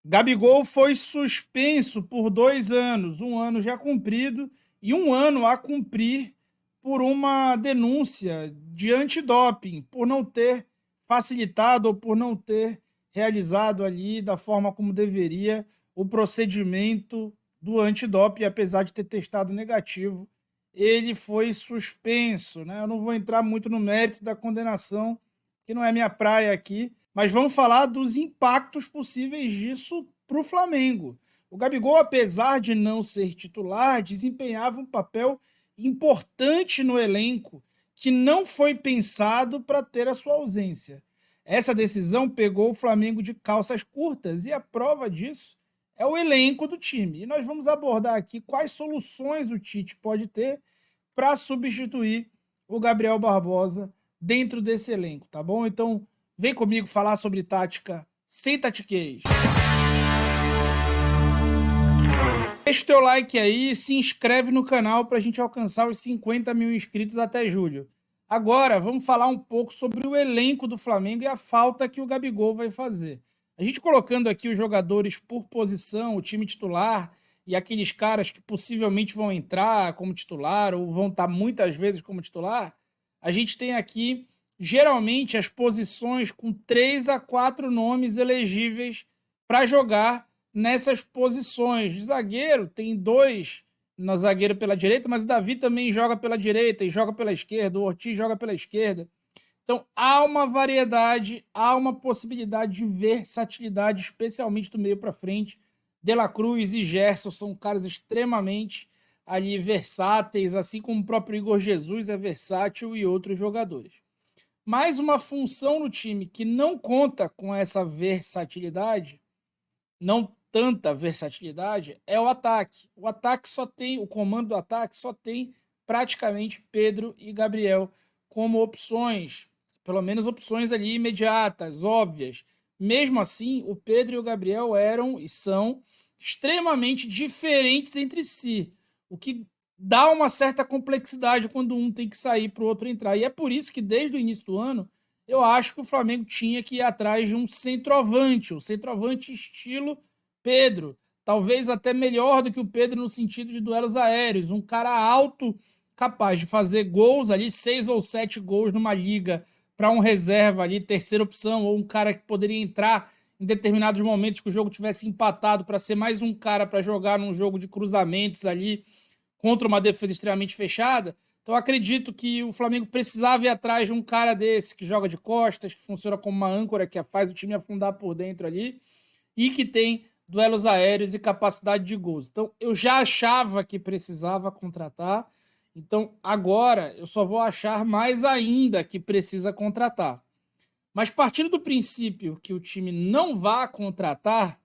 Gabigol foi suspenso por 2 anos, um ano já cumprido e um ano a cumprir por uma denúncia de antidoping, por não ter facilitado ou por não ter realizado ali da forma como deveria o procedimento do antidoping, apesar de ter testado negativo, ele foi suspenso, né? Eu não vou entrar muito no mérito da condenação, que não é minha praia aqui, mas vamos falar dos impactos possíveis disso para o Flamengo. O Gabigol, apesar de não ser titular, desempenhava um papel importante no elenco que não foi pensado para ter a sua ausência. Essa decisão pegou o Flamengo de calças curtas e a prova disso é o elenco do time. E nós vamos abordar aqui quais soluções o Tite pode ter para substituir o Gabriel Barbosa dentro desse elenco, tá bom? Então, vem comigo falar sobre tática sem tatiquez. Deixa o teu like aí e se inscreve no canal para a gente alcançar os 50 mil inscritos até julho. Agora, vamos falar um pouco sobre o elenco do Flamengo e a falta que o Gabigol vai fazer. A gente colocando aqui os jogadores por posição, o time titular e aqueles caras que possivelmente vão entrar como titular ou vão estar muitas vezes como titular, a gente tem aqui geralmente as posições com 3 a 4 nomes elegíveis para jogar nessas posições. De zagueiro, tem 2 no zagueiro pela direita, mas o Davi também joga pela direita e joga pela esquerda, o Ortiz joga pela esquerda. Então, há uma variedade, há uma possibilidade de versatilidade, especialmente do meio para frente. De La Cruz e Gerson são caras extremamente ali versáteis, assim como o próprio Igor Jesus é versátil e outros jogadores. Mais uma função no time que não conta com essa versatilidade, não tanta versatilidade, é o ataque. O ataque só tem, o comando do ataque só tem praticamente Pedro e Gabriel como opções, pelo menos opções ali imediatas, óbvias. Mesmo assim, o Pedro e o Gabriel eram e são extremamente diferentes entre si, o que dá uma certa complexidade quando um tem que sair para o outro entrar. E é por isso que desde o início do ano eu acho que o Flamengo tinha que ir atrás de um centroavante estilo Pedro, talvez até melhor do que o Pedro no sentido de duelos aéreos, um cara alto, capaz de fazer gols ali, 6 ou 7 gols numa liga para um reserva ali, terceira opção, ou um cara que poderia entrar em determinados momentos que o jogo tivesse empatado para ser mais um cara para jogar num jogo de cruzamentos ali contra uma defesa extremamente fechada. Então acredito que o Flamengo precisava ir atrás de um cara desse que joga de costas, que funciona como uma âncora, que faz o time afundar por dentro ali e que tem duelos aéreos e capacidade de gols. Então eu já achava que precisava contratar. Então agora eu só vou achar mais ainda que precisa contratar. Mas partindo do princípio que o time não vai contratar,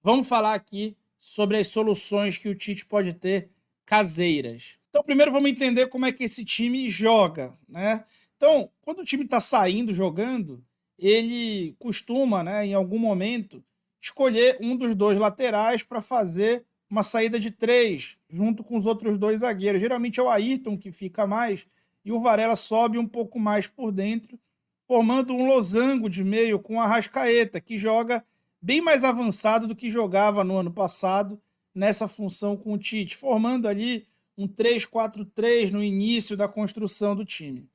vamos falar aqui sobre as soluções que o Tite pode ter caseiras. Então, primeiro vamos entender como é que esse time joga, né? Então, quando o time está saindo jogando, ele costuma, né, em algum momento, escolher um dos 2 laterais para fazer uma saída de 3, junto com os outros 2 zagueiros. Geralmente é o Ayrton que fica mais e o Varela sobe um pouco mais por dentro, formando um losango de meio com a Arrascaeta, que joga bem mais avançado do que jogava no ano passado nessa função com o Tite, formando ali um 3-4-3 no início da construção do time.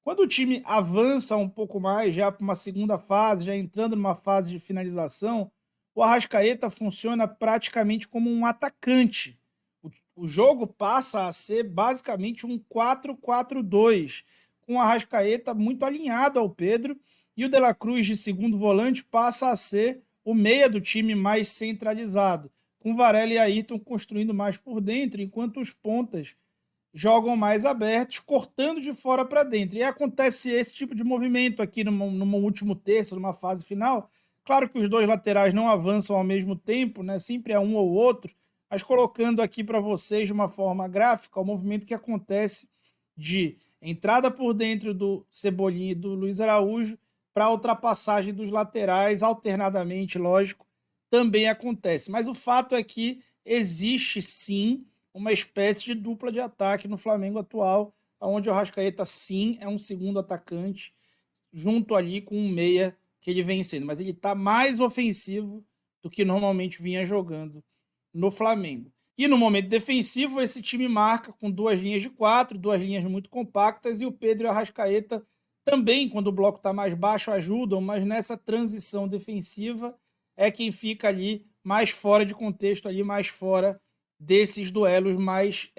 Quando o time avança um pouco mais, já para uma segunda fase, já entrando numa fase de finalização, o Arrascaeta funciona praticamente como um atacante. O jogo passa a ser basicamente um 4-4-2, com o Arrascaeta muito alinhado ao Pedro, e o De La Cruz de segundo volante passa a ser o meia do time mais centralizado, com Varela e Ayrton construindo mais por dentro, enquanto os pontas jogam mais abertos, cortando de fora para dentro. E acontece esse tipo de movimento aqui numa último terço, numa fase final. Claro que os 2 laterais não avançam ao mesmo tempo, né? Sempre é um ou outro, mas colocando aqui para vocês de uma forma gráfica o movimento que acontece de entrada por dentro do Cebolinha e do Luiz Araújo para a ultrapassagem dos laterais, alternadamente, lógico, também acontece. Mas o fato é que existe sim uma espécie de dupla de ataque no Flamengo atual, onde o Arrascaeta sim é um segundo atacante, junto ali com um meia que ele vem sendo, mas ele está mais ofensivo do que normalmente vinha jogando no Flamengo. E no momento defensivo, esse time marca com 2 linhas de 4, 2 linhas muito compactas, e o Pedro e o Arrascaeta também, quando o bloco está mais baixo, ajudam, mas nessa transição defensiva é quem fica ali mais fora de contexto, ali mais fora desses duelos mais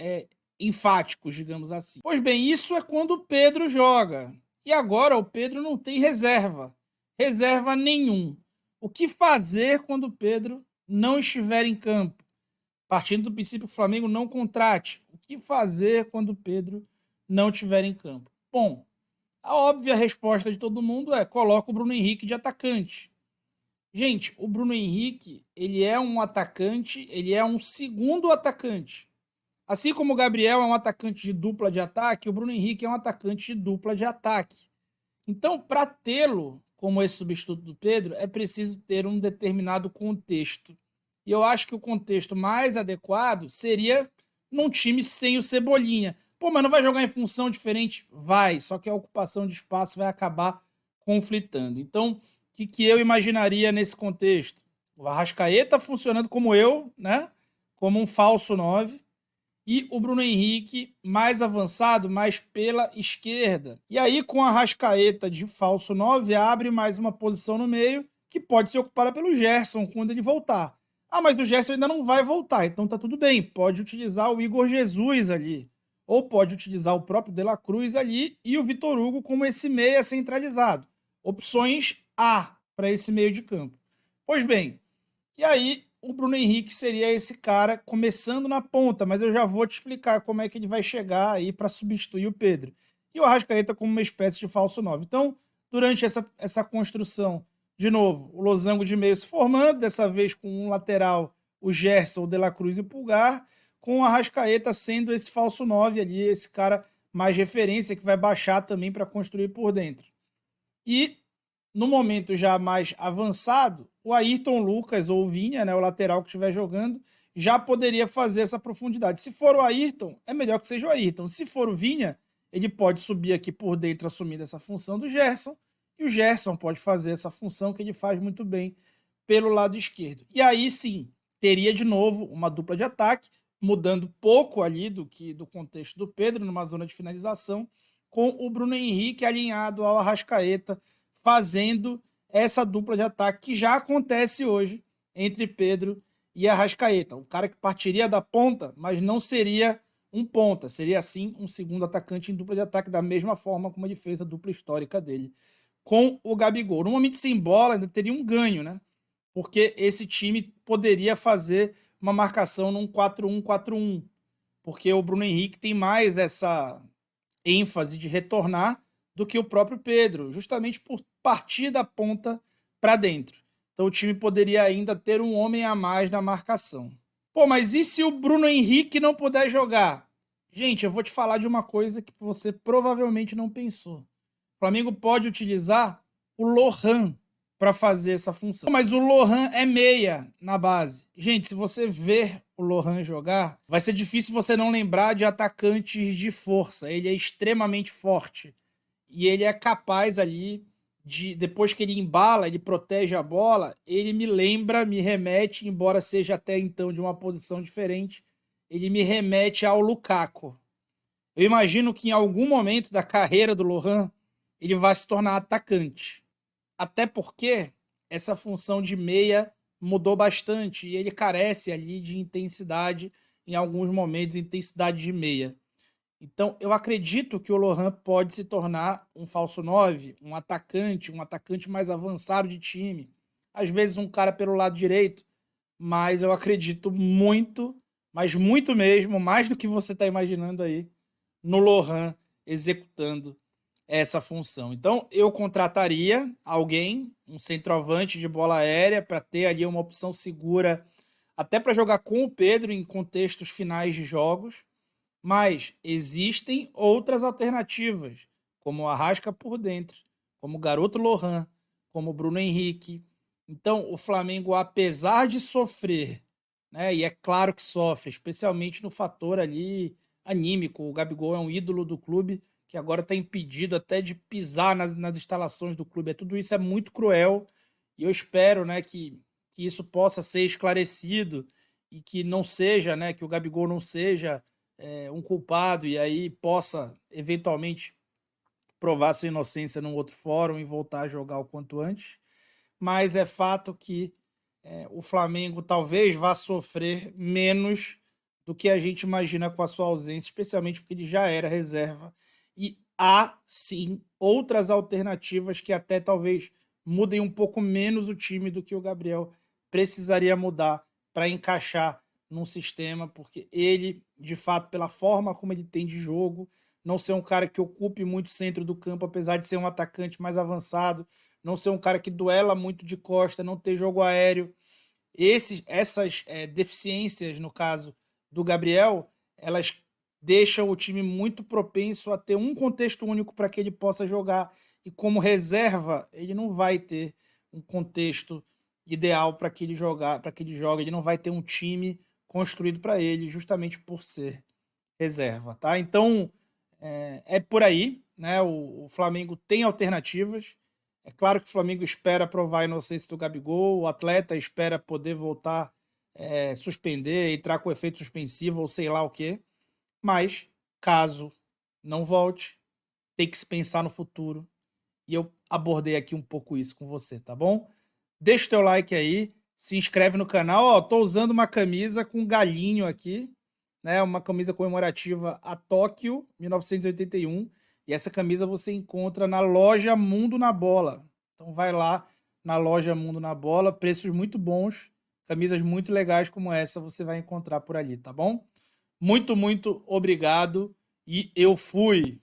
enfáticos, digamos assim. Pois bem, isso é quando o Pedro joga. E agora o Pedro não tem reserva. Reserva nenhum. O que fazer quando o Pedro não estiver em campo? Partindo do princípio que o Flamengo não contrate. O que fazer quando o Pedro não estiver em campo? Bom, a óbvia resposta de todo mundo é: coloca o Bruno Henrique de atacante. Gente, o Bruno Henrique, ele é um atacante, ele é um segundo atacante. Assim como o Gabriel é um atacante de dupla de ataque, o Bruno Henrique é um atacante de dupla de ataque. Então, para tê-lo como esse substituto do Pedro, é preciso ter um determinado contexto. E eu acho que o contexto mais adequado seria num time sem o Cebolinha. Pô, mas não vai jogar em função diferente? Vai, só que a ocupação de espaço vai acabar conflitando. Então, o que eu imaginaria nesse contexto? O Arrascaeta funcionando como eu, né? Como um falso 9, e o Bruno Henrique mais avançado, mais pela esquerda. E aí, com a Arrascaeta de falso 9, abre mais uma posição no meio que pode ser ocupada pelo Gerson quando ele voltar. Ah, mas o Gerson ainda não vai voltar, então tá tudo bem. Pode utilizar o Igor Jesus ali. Ou pode utilizar o próprio De La Cruz ali e o Vitor Hugo como esse meia centralizado. Opções A para esse meio de campo. Pois bem, e aí o Bruno Henrique seria esse cara começando na ponta, mas eu já vou te explicar como é que ele vai chegar aí para substituir o Pedro. E o Arrascaeta como uma espécie de falso 9. Então, durante essa construção, de novo, o losango de meio se formando, dessa vez com um lateral, o Gerson, o De La Cruz e o Pulgar, com o Arrascaeta sendo esse falso 9 ali, esse cara mais referência que vai baixar também para construir por dentro. E no momento já mais avançado, o Ayrton Lucas ou o Vinha, né, o lateral que estiver jogando, já poderia fazer essa profundidade. Se for o Ayrton, é melhor que seja o Ayrton. Se for o Vinha, ele pode subir aqui por dentro, assumindo essa função do Gerson, e o Gerson pode fazer essa função que ele faz muito bem pelo lado esquerdo. E aí sim, teria de novo uma dupla de ataque, mudando pouco ali do contexto do Pedro, numa zona de finalização, com o Bruno Henrique alinhado ao Arrascaeta, fazendo essa dupla de ataque que já acontece hoje entre Pedro e Arrascaeta. Um cara que partiria da ponta, mas não seria um ponta, seria sim um segundo atacante em dupla de ataque, da mesma forma como ele fez a dupla histórica dele com o Gabigol. No momento sem bola ainda teria um ganho, né? Porque esse time poderia fazer uma marcação num 4-1-4-1, porque o Bruno Henrique tem mais essa ênfase de retornar do que o próprio Pedro, justamente por partir da ponta para dentro. Então o time poderia ainda ter um homem a mais na marcação. Pô, mas e se o Bruno Henrique não puder jogar? Gente, eu vou te falar de uma coisa que você provavelmente não pensou. O Flamengo pode utilizar o Lohan para fazer essa função. Mas o Lohan é meia na base. Gente, se você ver o Lohan jogar, vai ser difícil você não lembrar de atacantes de força. Ele é extremamente forte. E ele é capaz ali de, depois que ele embala, ele protege a bola, ele me lembra, me remete, embora seja até então de uma posição diferente, ele me remete ao Lukaku. Eu imagino que em algum momento da carreira do Lohan, ele vai se tornar atacante. Até porque essa função de meia mudou bastante e ele carece ali de intensidade em alguns momentos, intensidade de meia. Então, eu acredito que o Lohan pode se tornar um falso 9, um atacante mais avançado de time. Às vezes um cara pelo lado direito, mas eu acredito muito, mas muito mesmo, mais do que você está imaginando aí, no Lohan executando essa função. Então, eu contrataria alguém, um centroavante de bola aérea, para ter ali uma opção segura, até para jogar com o Pedro em contextos finais de jogos. Mas existem outras alternativas, como o Arrasca por dentro, como o garoto Lohan, como o Bruno Henrique. Então, o Flamengo, apesar de sofrer, né, e é claro que sofre, especialmente no fator ali anímico, o Gabigol é um ídolo do clube, que agora está impedido até de pisar nas instalações do clube. Tudo isso é muito cruel e eu espero, né, que que isso possa ser esclarecido e que não seja, né, que o Gabigol não seja um culpado e aí possa eventualmente provar sua inocência num outro fórum e voltar a jogar o quanto antes. Mas é fato que o Flamengo talvez vá sofrer menos do que a gente imagina com a sua ausência, especialmente porque ele já era reserva. E há, sim, outras alternativas que até talvez mudem um pouco menos o time do que o Gabriel precisaria mudar para encaixar num sistema, porque ele, de fato, pela forma como ele tem de jogo, não ser um cara que ocupe muito o centro do campo, apesar de ser um atacante mais avançado, não ser um cara que duela muito de costa, não ter jogo aéreo. Essas deficiências, no caso do Gabriel, elas deixam o time muito propenso a ter um contexto único para que ele possa jogar. E como reserva, ele não vai ter um contexto ideal para que ele jogue. Ele não vai ter um time construído para ele, justamente por ser reserva, tá? Então é por aí, né? O Flamengo tem alternativas. É claro que o Flamengo espera provar a inocência do Gabigol, o atleta espera poder voltar, suspender, entrar com efeito suspensivo ou sei lá o quê. Mas, caso não volte, tem que se pensar no futuro. E eu abordei aqui um pouco isso com você, tá bom? Deixa o teu like aí, se inscreve no canal. Ó, tô usando uma camisa com galinho aqui, né? Uma camisa comemorativa a Tóquio 1981. E essa camisa você encontra na loja Mundo na Bola. Então vai lá na loja Mundo na Bola, preços muito bons, camisas muito legais como essa você vai encontrar por ali, tá bom? Muito, muito obrigado e eu fui.